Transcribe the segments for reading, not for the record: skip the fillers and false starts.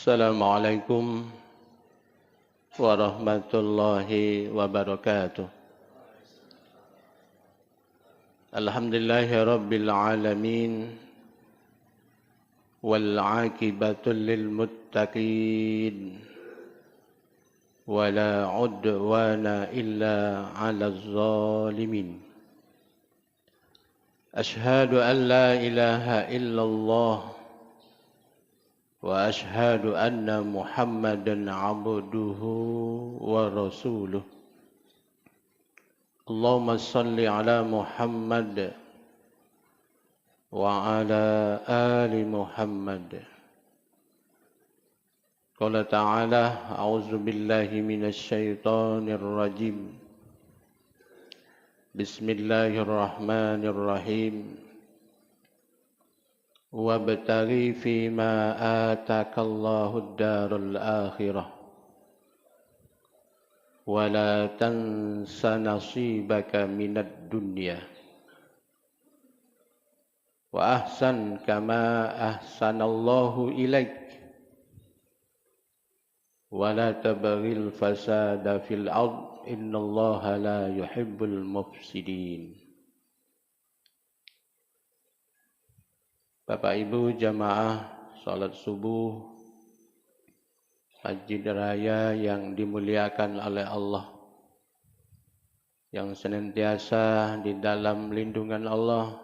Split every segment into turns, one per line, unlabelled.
السلام عليكم ورحمة الله وبركاته. الحمد لله رب العالمين والعاقبة للمتقين ولا عدوان إلا على الظالمين. أشهد أن لا إله إلا الله وأشهد أن محمدا عبده ورسوله. اللهم صل على محمد وعلى آل محمد. قال تعالى: أعوذ بالله من الشيطان الرجيم. بسم الله الرحمن الرحيم. وابتغ فيما آتاك الله الدار الآخرة ولا تنس نصيبك من الدنيا وأحسن كما أحسن الله إليك ولا تبغ الفساد في الأرض إن الله لا يحب المفسدين. Bapak Ibu jamaah salat subuh Masjid Raya yang dimuliakan oleh Allah, yang senantiasa di dalam lindungan Allah,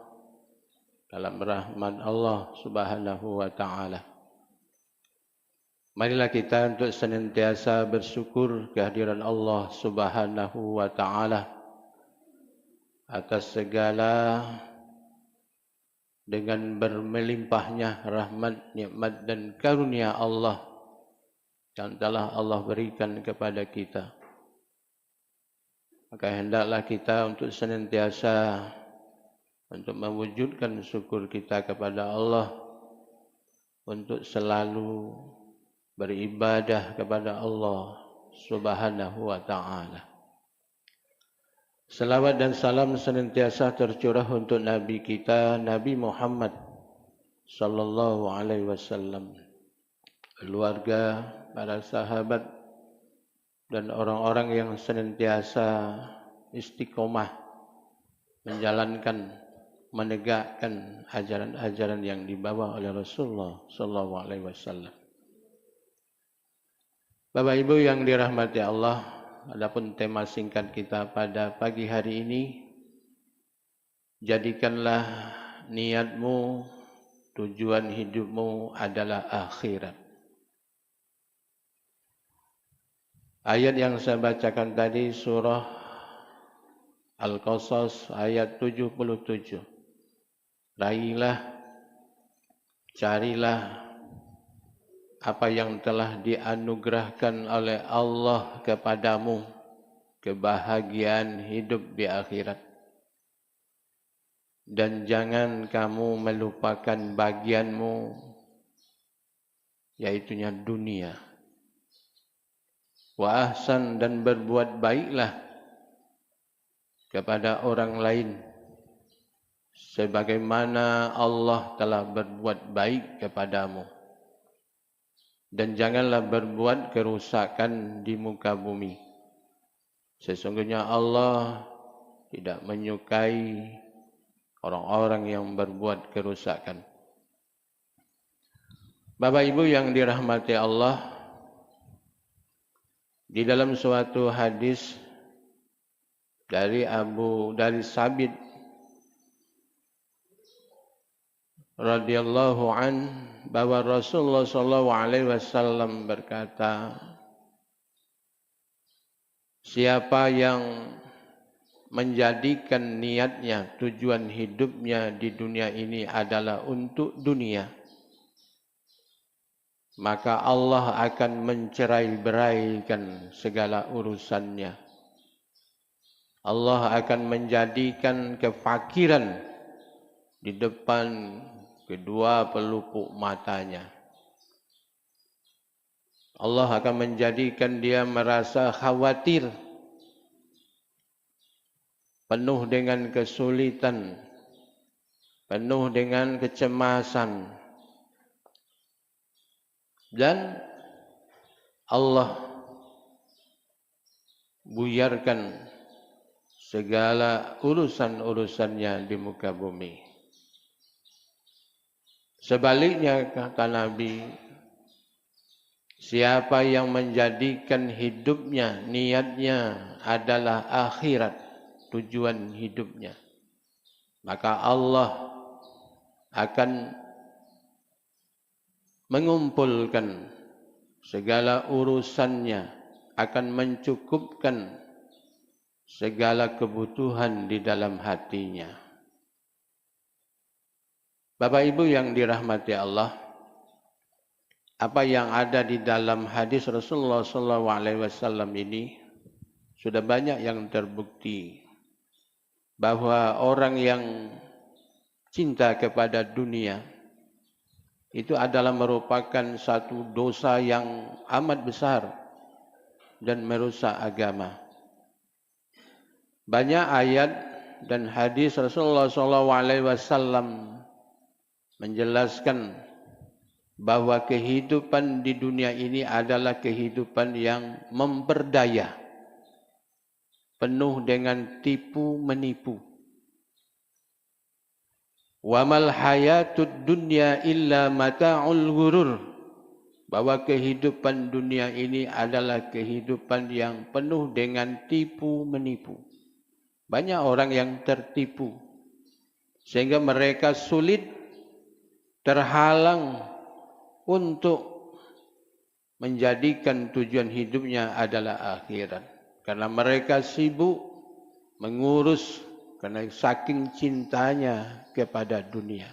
dalam rahmat Allah Subhanahu wa ta'ala. Marilah kita untuk senantiasa bersyukur kehadiran Allah Subhanahu wa ta'ala atas segala dengan bermelimpahnya rahmat, nikmat dan karunia Allah yang telah Allah berikan kepada kita. Maka hendaklah kita untuk senantiasa untuk mewujudkan syukur kita kepada Allah, untuk selalu beribadah kepada Allah Subhanahu wa ta'ala. Salawat dan salam senantiasa tercurah untuk Nabi kita, Nabi Muhammad sallallahu alaihi wasallam, keluarga, para sahabat dan orang-orang yang senantiasa istiqomah menjalankan, menegakkan ajaran-ajaran yang dibawa oleh Rasulullah sallallahu alaihi wasallam. Bapak Ibu yang dirahmati Allah, adapun tema singkat kita pada pagi hari ini, jadikanlah niatmu, tujuan hidupmu adalah akhirat. Ayat yang saya bacakan tadi surah Al-Qasas ayat 77. Raihlah, carilah apa yang telah dianugerahkan oleh Allah kepadamu, kebahagiaan hidup di akhirat. Dan jangan kamu melupakan bagianmu, yaitunya dunia. Wa ahsan, dan berbuat baiklah kepada orang lain sebagaimana Allah telah berbuat baik kepadamu. Dan janganlah berbuat kerusakan di muka bumi. Sesungguhnya Allah tidak menyukai orang-orang yang berbuat kerusakan. Bapak Ibu yang dirahmati Allah, di dalam suatu hadis dari Sabit radhiyallahu an, bahwa Rasulullah sallallahu alaihi wasallam berkata, siapa yang menjadikan niatnya, tujuan hidupnya di dunia ini adalah untuk dunia, maka Allah akan mencerai-beraikan segala urusannya. Allah akan menjadikan kefakiran di depan kedua pelupuk matanya. Allah akan menjadikan dia merasa khawatir, penuh dengan kesulitan, penuh dengan kecemasan, dan Allah buyarkan segala urusan-urusannya di muka bumi. Sebaliknya kata Nabi, siapa yang menjadikan hidupnya, niatnya adalah akhirat, tujuan hidupnya, maka Allah akan mengumpulkan segala urusannya, akan mencukupkan segala kebutuhan di dalam hatinya. Bapak Ibu yang dirahmati Allah, apa yang ada di dalam hadis Rasulullah SAW ini sudah banyak yang terbukti bahwa orang yang cinta kepada dunia itu adalah merupakan satu dosa yang amat besar dan merusak agama. Banyak ayat dan hadis Rasulullah SAW menjelaskan bahwa kehidupan di dunia ini adalah kehidupan yang memperdaya, penuh dengan tipu menipu. Wa mal hayatud dunya illa mata'ul ghurur, bahwa kehidupan dunia ini adalah kehidupan yang penuh dengan tipu menipu. Banyak orang yang tertipu sehingga mereka sulit, terhalang untuk menjadikan tujuan hidupnya adalah akhirat, karena mereka sibuk mengurus karena saking cintanya kepada dunia.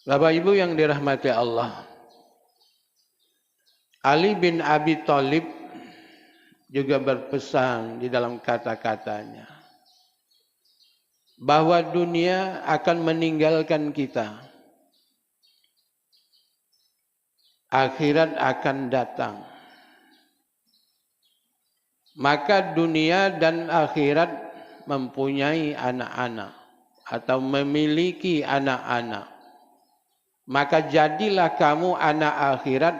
Bapak Ibu yang dirahmati Allah, Ali bin Abi Thalib juga berpesan di dalam kata-katanya bahwa dunia akan meninggalkan kita, akhirat akan datang. Maka dunia dan akhirat mempunyai anak-anak atau memiliki anak-anak. Maka jadilah kamu anak akhirat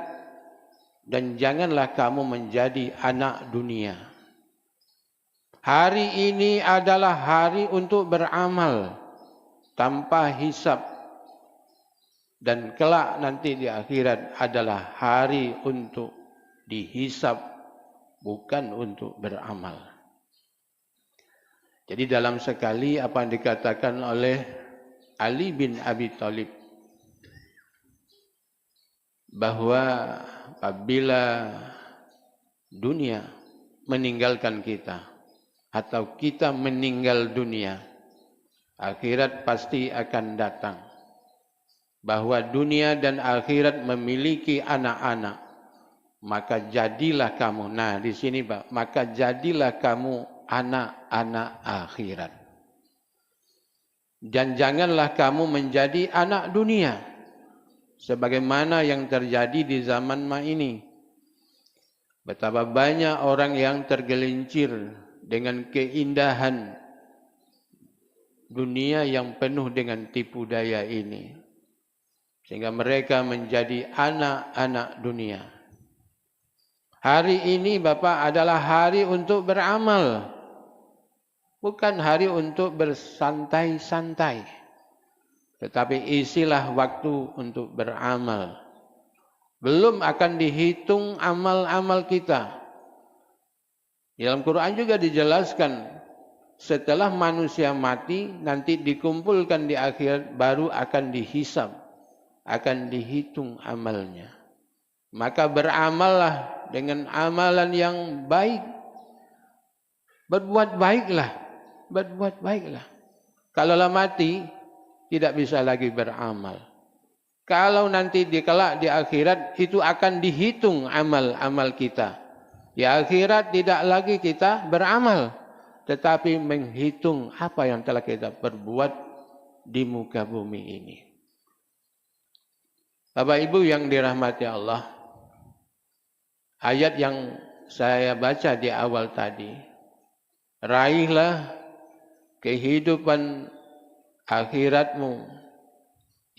dan janganlah kamu menjadi anak dunia. Hari ini adalah hari untuk beramal tanpa hisab. Dan kelak nanti di akhirat adalah hari untuk dihisab, bukan untuk beramal. Jadi dalam sekali apa yang dikatakan oleh Ali bin Abi Thalib, bahwa apabila dunia meninggalkan kita atau kita meninggal dunia, akhirat pasti akan datang. Bahwa dunia dan akhirat memiliki anak-anak, maka jadilah kamu, nah di sini Pak, maka jadilah kamu anak-anak akhirat. Dan janganlah kamu menjadi anak dunia, sebagaimana yang terjadi di zaman ini. Betapa banyak orang yang tergelincir dengan keindahan dunia yang penuh dengan tipu daya ini, sehingga mereka menjadi anak-anak dunia. Hari ini Bapak adalah hari untuk beramal, bukan hari untuk bersantai-santai. Tetapi isilah waktu untuk beramal. Belum akan dihitung amal-amal kita. Di dalam Quran juga dijelaskan, setelah manusia mati nanti dikumpulkan di akhirat, baru akan dihisab, akan dihitung amalnya. Maka beramallah dengan amalan yang baik. Berbuat baiklah, berbuat baiklah. Kalaulah mati, tidak bisa lagi beramal. Kalau nanti kelak di akhirat, itu akan dihitung amal-amal kita. Di akhirat tidak lagi kita beramal, tetapi menghitung apa yang telah kita perbuat di muka bumi ini. Bapak Ibu yang dirahmati Allah, ayat yang saya baca di awal tadi, raihlah kehidupan akhiratmu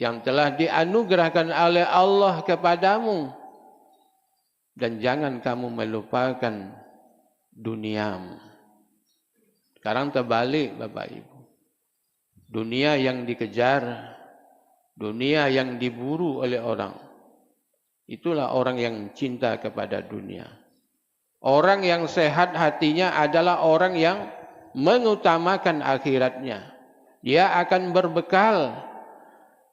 yang telah dianugerahkan oleh Allah kepadamu. Dan jangan kamu melupakan duniamu. Sekarang terbalik Bapak Ibu. Dunia yang dikejar, dunia yang diburu oleh orang. Itulah orang yang cinta kepada dunia. Orang yang sehat hatinya adalah orang yang mengutamakan akhiratnya. Dia akan berbekal.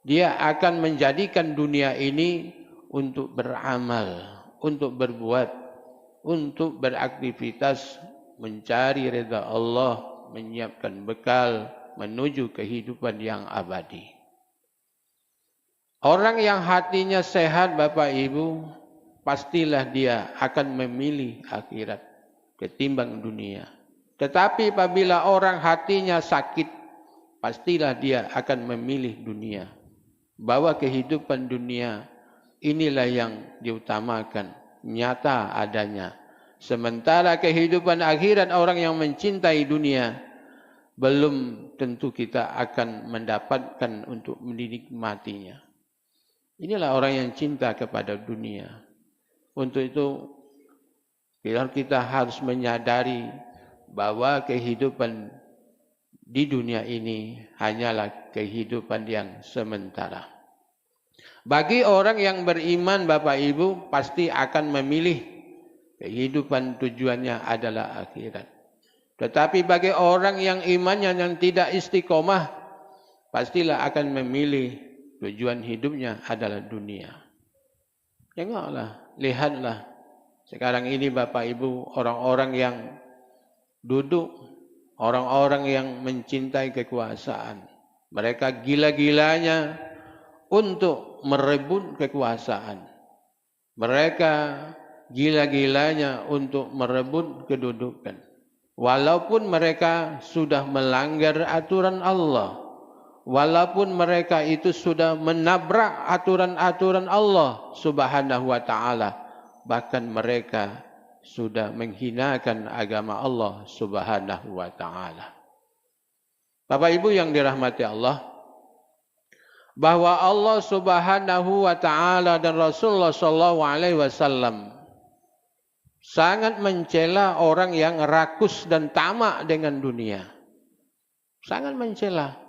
Dia akan menjadikan dunia ini untuk beramal, untuk berbuat, untuk beraktivitas, mencari ridha Allah, menyiapkan bekal menuju kehidupan yang abadi. Orang yang hatinya sehat Bapak Ibu, pastilah dia akan memilih akhirat ketimbang dunia. Tetapi apabila orang hatinya sakit, pastilah dia akan memilih dunia. Bahwa kehidupan dunia inilah yang diutamakan, nyata adanya. Sementara kehidupan akhirat orang yang mencintai dunia, belum tentu kita akan mendapatkan untuk menikmatinya. Inilah orang yang cinta kepada dunia. Untuk itu kita harus menyadari bahwa kehidupan di dunia ini hanyalah kehidupan yang sementara. Bagi orang yang beriman Bapak Ibu pasti akan memilih kehidupan tujuannya adalah akhirat. Tetapi bagi orang yang imannya yang tidak istiqomah, pastilah akan memilih tujuan hidupnya adalah dunia. Tengoklah, lihatlah. Sekarang ini Bapak Ibu, orang-orang yang duduk, orang-orang yang mencintai kekuasaan. Mereka gila-gilanya untuk merebut kekuasaan. Mereka gila-gilanya untuk merebut kedudukan. Walaupun mereka sudah melanggar aturan Allah. Walaupun mereka itu sudah menabrak aturan-aturan Allah Subhanahu wa ta'ala. Bahkan mereka sudah menghinakan agama Allah Subhanahu wa ta'ala. Bapak Ibu yang dirahmati Allah, bahwa Allah Subhanahu wa ta'ala dan Rasulullah sallallahu alaihi wasallam sangat mencela orang yang rakus dan tamak dengan dunia. Sangat mencela.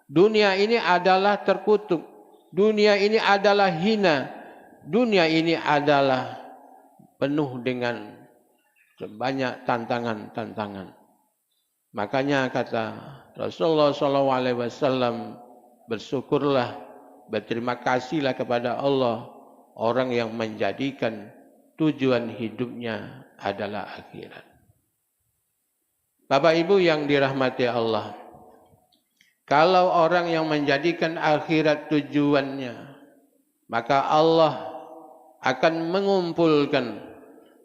Dunia ini adalah terkutuk. Dunia ini adalah hina. Dunia ini adalah penuh dengan banyak tantangan-tantangan. Makanya kata Rasulullah SAW, bersyukurlah, berterima kasihlah kepada Allah orang yang menjadikan tujuan hidupnya adalah akhirat. Bapak Ibu yang dirahmati Allah, kalau orang yang menjadikan akhirat tujuannya, maka Allah akan mengumpulkan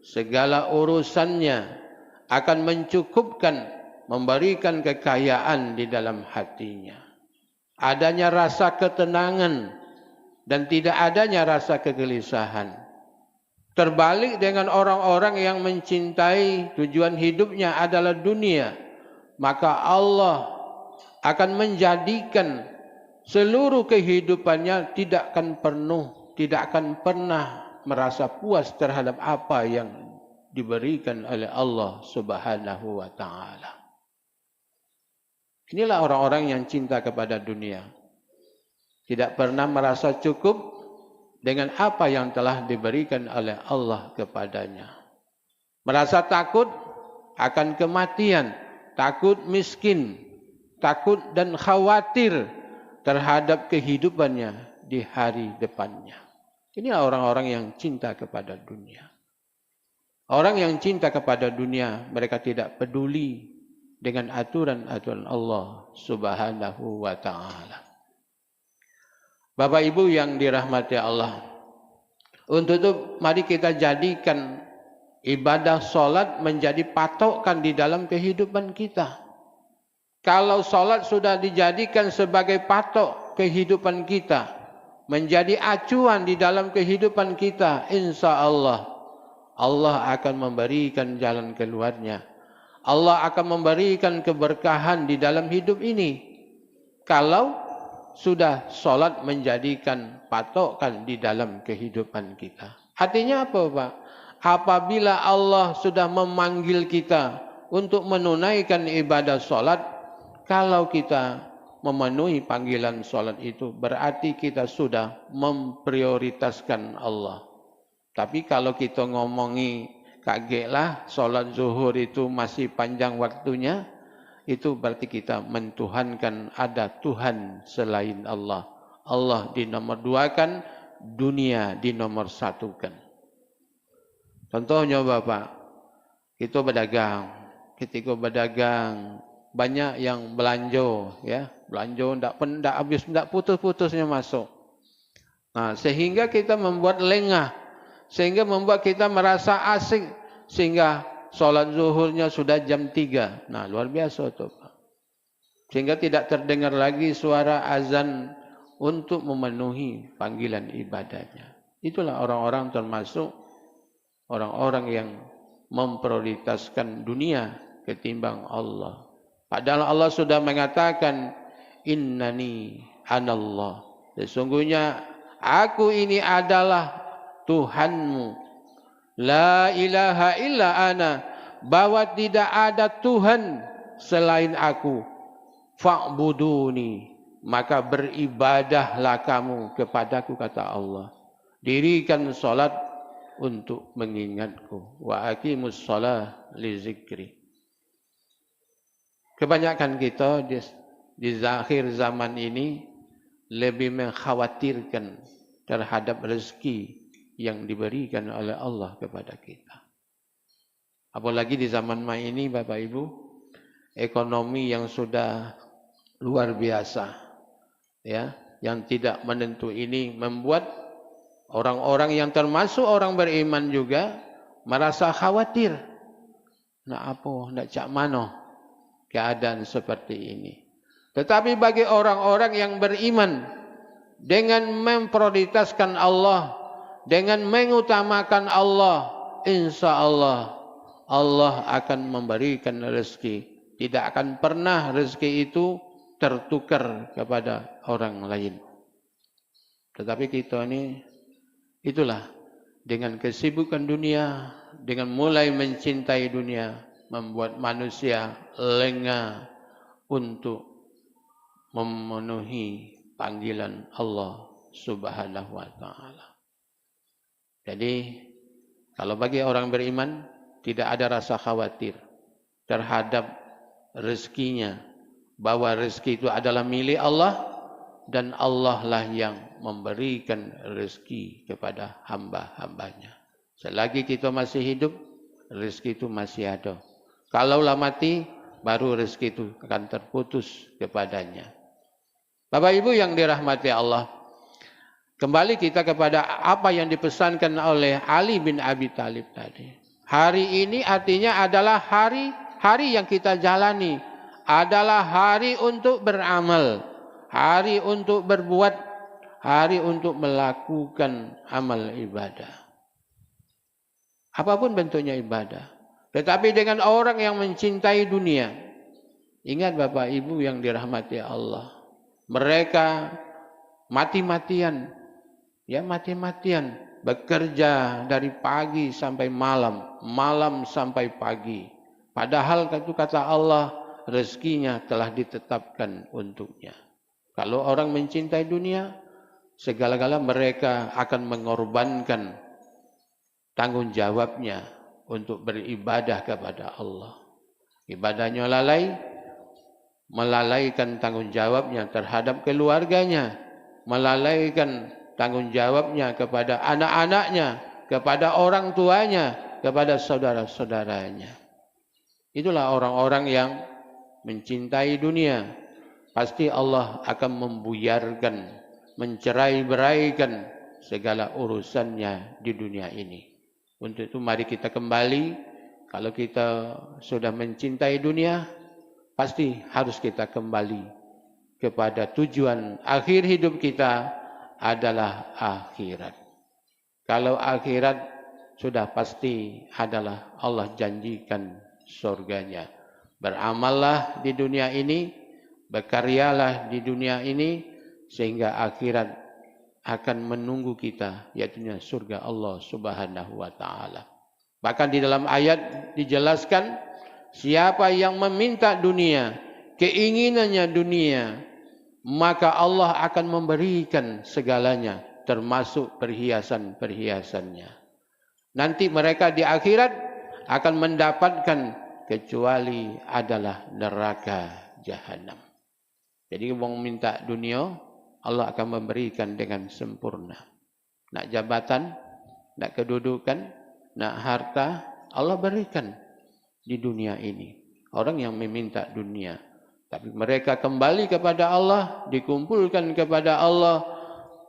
segala urusannya, akan mencukupkan, memberikan kekayaan di dalam hatinya. Adanya rasa ketenangan dan tidak adanya rasa kegelisahan. Terbalik dengan orang-orang yang mencintai tujuan hidupnya adalah dunia, maka Allah akan menjadikan seluruh kehidupannya tidak akan penuh, tidak akan pernah merasa puas terhadap apa yang diberikan oleh Allah Subhanahu wa ta'ala. Inilah orang-orang yang cinta kepada dunia. Tidak pernah merasa cukup dengan apa yang telah diberikan oleh Allah kepadanya. Merasa takut akan kematian, takut miskin, takut dan khawatir terhadap kehidupannya di hari depannya. Inilah orang-orang yang cinta kepada dunia. Orang yang cinta kepada dunia, mereka tidak peduli dengan aturan-aturan Allah Subhanahu wa ta'ala. Bapak Ibu yang dirahmati Allah, untuk itu mari kita jadikan ibadah solat menjadi patokan di dalam kehidupan kita. Kalau solat sudah dijadikan sebagai patok kehidupan kita, menjadi acuan di dalam kehidupan kita, insya Allah, Allah akan memberikan jalan keluarnya. Allah akan memberikan keberkahan di dalam hidup ini. Kalau sudah solat menjadikan patokan di dalam kehidupan kita. Artinya apa, Pak? Apabila Allah sudah memanggil kita untuk menunaikan ibadah solat, kalau kita memenuhi panggilan solat itu, berarti kita sudah memprioritaskan Allah. Tapi kalau kita ngomongi kagetlah solat zuhur itu masih panjang waktunya, itu berarti kita mentuhankan ada Tuhan selain Allah. Allah dinomor duakan, dunia dinomor satukan. Contohnya Bapak, kita berdagang. Ketika berdagang, banyak yang belanja, ya, belanja ndak habis, ndak putus-putusnya masuk. Nah, sehingga kita membuat lengah, sehingga membuat kita merasa asing, sehingga sholat zuhurnya sudah jam 3. Nah, luar biasa tuh, Pak. Sehingga tidak terdengar lagi suara azan untuk memenuhi panggilan ibadahnya. Itulah orang-orang termasuk orang-orang yang memprioritaskan dunia ketimbang Allah. Padahal Allah sudah mengatakan, innani anallah. Sesungguhnya aku ini adalah Tuhanmu. La ilaha illa ana. Bahwa tidak ada Tuhan selain aku. Fa'buduni. Maka beribadahlah kamu kepadaku, kata Allah. Dirikan solat untuk mengingatku. Wa aqimus shalah li zikri. Kebanyakan kita di akhir zaman ini lebih mengkhawatirkan terhadap rezeki yang diberikan oleh Allah kepada kita. Apalagi di zaman ini Bapak Ibu, ekonomi yang sudah luar biasa, ya, yang tidak menentu ini membuat orang-orang yang termasuk orang beriman juga merasa khawatir. Nak apa, nak cak mano keadaan seperti ini. Tetapi bagi orang-orang yang beriman dengan memprioritaskan Allah, dengan mengutamakan Allah, insya Allah, Allah akan memberikan rezeki. Tidak akan pernah rezeki itu tertukar kepada orang lain. Tetapi kita ini, itulah, dengan kesibukan dunia, dengan mulai mencintai dunia, membuat manusia lengah untuk memenuhi panggilan Allah Subhanahu wa ta'ala. Jadi, kalau bagi orang beriman, tidak ada rasa khawatir terhadap rezekinya, bahwa rezeki itu adalah milik Allah, dan Allah lah yang memberikan rezeki kepada hamba-hambanya. Selagi kita masih hidup, rezeki itu masih ada. Kalaulah mati, baru rezeki itu akan terputus kepadanya. Bapak Ibu yang dirahmati Allah, kembali kita kepada apa yang dipesankan oleh Ali bin Abi Thalib tadi. Hari ini artinya adalah hari yang kita jalani, adalah hari untuk beramal, hari untuk berbuat, hari untuk melakukan amal ibadah. Apapun bentuknya ibadah. Tetapi dengan orang yang mencintai dunia, ingat Bapak Ibu yang dirahmati Allah, mereka mati-matian, ya mati-matian, bekerja dari pagi sampai malam, malam sampai pagi. Padahal itu kata Allah, rezekinya telah ditetapkan untuknya. Kalau orang mencintai dunia, segala-gala mereka akan mengorbankan tanggung jawabnya untuk beribadah kepada Allah. Ibadahnya lalai, melalaikan tanggung jawabnya terhadap keluarganya, melalaikan tanggung jawabnya kepada anak-anaknya, kepada orang tuanya, kepada saudara-saudaranya. Itulah orang-orang yang mencintai dunia. Pasti Allah akan membuyarkan, mencerai-beraikan segala urusannya di dunia ini. Untuk itu mari kita kembali, kalau kita sudah mencintai dunia, pasti harus kita kembali kepada tujuan akhir hidup kita adalah akhirat. Kalau akhirat sudah pasti adalah Allah janjikan surganya. Beramallah di dunia ini, berkaryalah di dunia ini, sehingga akhirat akan menunggu kita, yaitu surga Allah Subhanahu wa taala. Bahkan di dalam ayat dijelaskan, siapa yang meminta dunia, keinginannya dunia, maka Allah akan memberikan segalanya, termasuk perhiasan-perhiasannya. Nanti mereka di akhirat akan mendapatkan kecuali adalah neraka jahanam. Jadi mau minta dunia, Allah akan memberikan dengan sempurna. Nak jabatan, nak kedudukan, nak harta, Allah berikan di dunia ini. Orang yang meminta dunia, tapi mereka kembali kepada Allah, dikumpulkan kepada Allah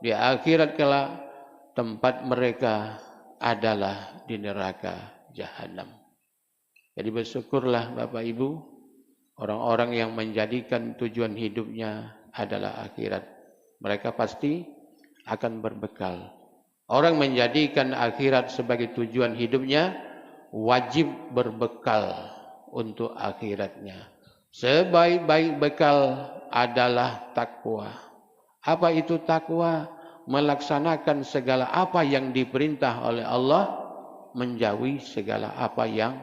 di akhirat kelak, tempat mereka adalah di neraka jahanam. Jadi bersyukurlah Bapak Ibu, orang-orang yang menjadikan tujuan hidupnya adalah akhirat. Mereka pasti akan berbekal. Orang menjadikan akhirat sebagai tujuan hidupnya, wajib berbekal untuk akhiratnya. Sebaik-baik bekal adalah takwa. Apa itu takwa? Melaksanakan segala apa yang diperintah oleh Allah, menjauhi segala apa yang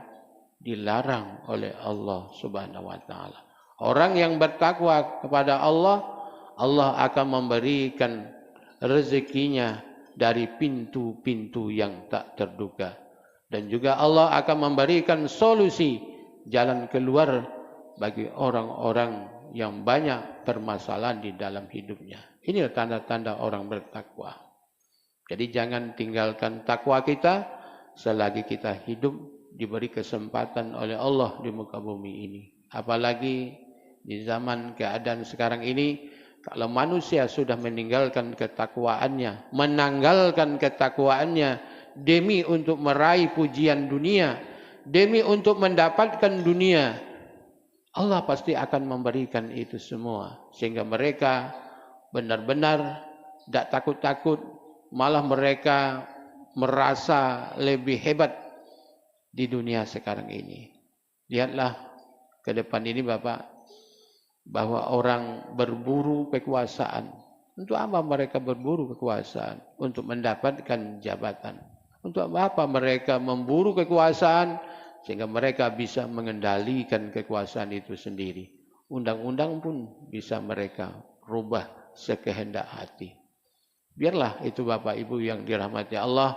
dilarang oleh Allah Subhanahu wa taala. Orang yang bertakwa kepada Allah, Allah akan memberikan rezekinya dari pintu-pintu yang tak terduga. Dan juga Allah akan memberikan solusi jalan keluar bagi orang-orang yang banyak permasalahan di dalam hidupnya. Inilah tanda-tanda orang bertakwa. Jadi jangan tinggalkan takwa kita selagi kita hidup diberi kesempatan oleh Allah di muka bumi ini. Apalagi di zaman keadaan sekarang ini, kalau manusia sudah meninggalkan ketakwaannya, menanggalkan ketakwaannya demi untuk meraih pujian dunia, demi untuk mendapatkan dunia, Allah pasti akan memberikan itu semua. Sehingga mereka benar-benar tidak takut-takut, malah mereka merasa lebih hebat di dunia sekarang ini. Lihatlah ke depan ini Bapak, bahwa orang berburu kekuasaan. Untuk apa mereka berburu kekuasaan? Untuk mendapatkan jabatan. Untuk apa mereka memburu kekuasaan? Sehingga mereka bisa mengendalikan kekuasaan itu sendiri. Undang-undang pun bisa mereka rubah sekehendak hati. Biarlah itu Bapak Ibu yang dirahmati Allah.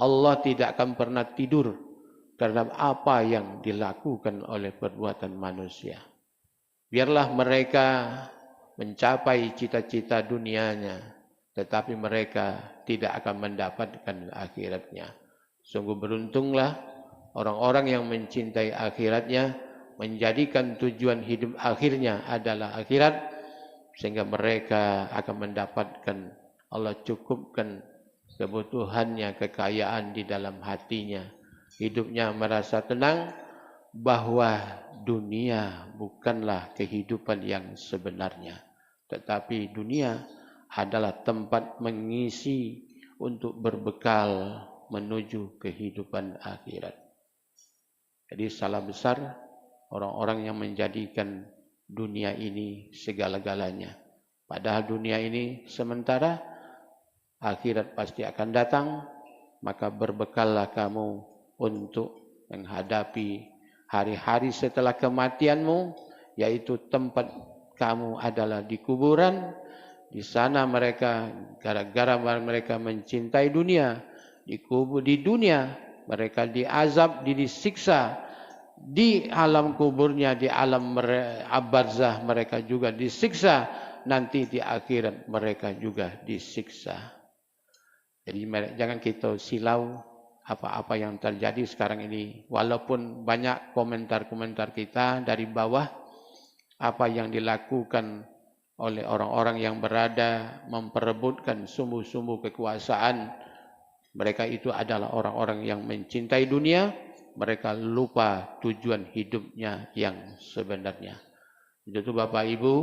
Allah tidak akan pernah tidur terhadap apa yang dilakukan oleh perbuatan manusia. Biarlah mereka mencapai cita-cita dunianya, tetapi mereka tidak akan mendapatkan akhiratnya. Sungguh beruntunglah orang-orang yang mencintai akhiratnya, menjadikan tujuan hidup akhirnya adalah akhirat, sehingga mereka akan mendapatkan, Allah cukupkan kebutuhannya, kekayaan di dalam hatinya. Hidupnya merasa tenang bahwa dunia bukanlah kehidupan yang sebenarnya, tetapi dunia adalah tempat mengisi untuk berbekal menuju kehidupan akhirat. Jadi salah besar orang-orang yang menjadikan dunia ini segala-galanya. Padahal dunia ini sementara, akhirat pasti akan datang, maka berbekallah kamu untuk menghadapi hari-hari setelah kematianmu, yaitu tempat kamu adalah di kuburan. Di sana mereka, gara-gara mereka mencintai dunia, di dunia mereka diazab, disiksa. Di alam kuburnya, di alam barzah mereka juga disiksa. Nanti di akhirat mereka juga disiksa. Jadi jangan kita silau apa-apa yang terjadi sekarang ini. Walaupun banyak komentar-komentar kita dari bawah, apa yang dilakukan oleh orang-orang yang berada memperebutkan sumbu-sumbu kekuasaan, mereka itu adalah orang-orang yang mencintai dunia. Mereka lupa tujuan hidupnya yang sebenarnya. Itu Bapak Ibu,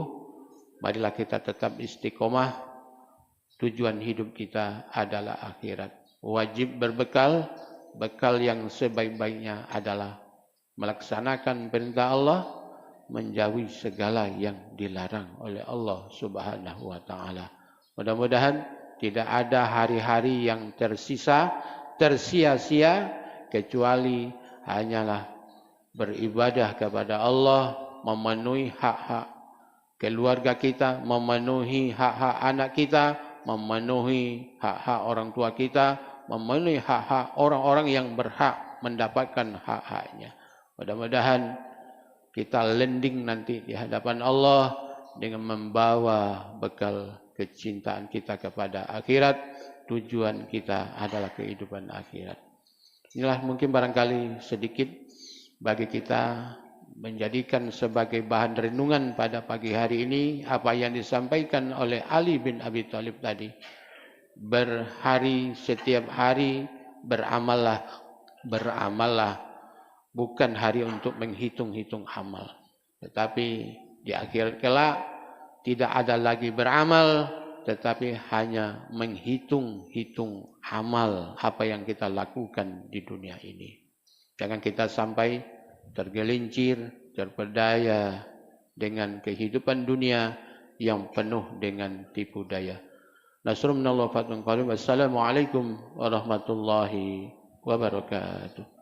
marilah kita tetap istiqomah. Tujuan hidup kita adalah akhirat. Wajib berbekal, bekal yang sebaik-baiknya adalah melaksanakan perintah Allah, menjauhi segala yang dilarang oleh Allah Subhanahu wa taala. Mudah-mudahan tidak ada hari-hari yang tersia-sia kecuali hanyalah beribadah kepada Allah, memenuhi hak-hak keluarga kita, memenuhi hak-hak anak kita, memenuhi hak-hak orang tua kita, memenuhi hak-hak orang-orang yang berhak mendapatkan hak-haknya. Mudah-mudahan kita landing nanti di hadapan Allah dengan membawa bekal kecintaan kita kepada akhirat. Tujuan kita adalah kehidupan akhirat. Inilah mungkin barangkali sedikit bagi kita menjadikan sebagai bahan renungan pada pagi hari ini apa yang disampaikan oleh Ali bin Abi Thalib tadi. Setiap hari beramallah, bukan hari untuk menghitung-hitung amal. Tetapi di akhirat kelak tidak ada lagi beramal, tetapi hanya menghitung-hitung amal apa yang kita lakukan di dunia ini. Jangan kita sampai tergelincir, terpedaya dengan kehidupan dunia yang penuh dengan tipu daya. Nasrullah Fathul Qarib. Wassalamualaikum warahmatullahi wabarakatuh.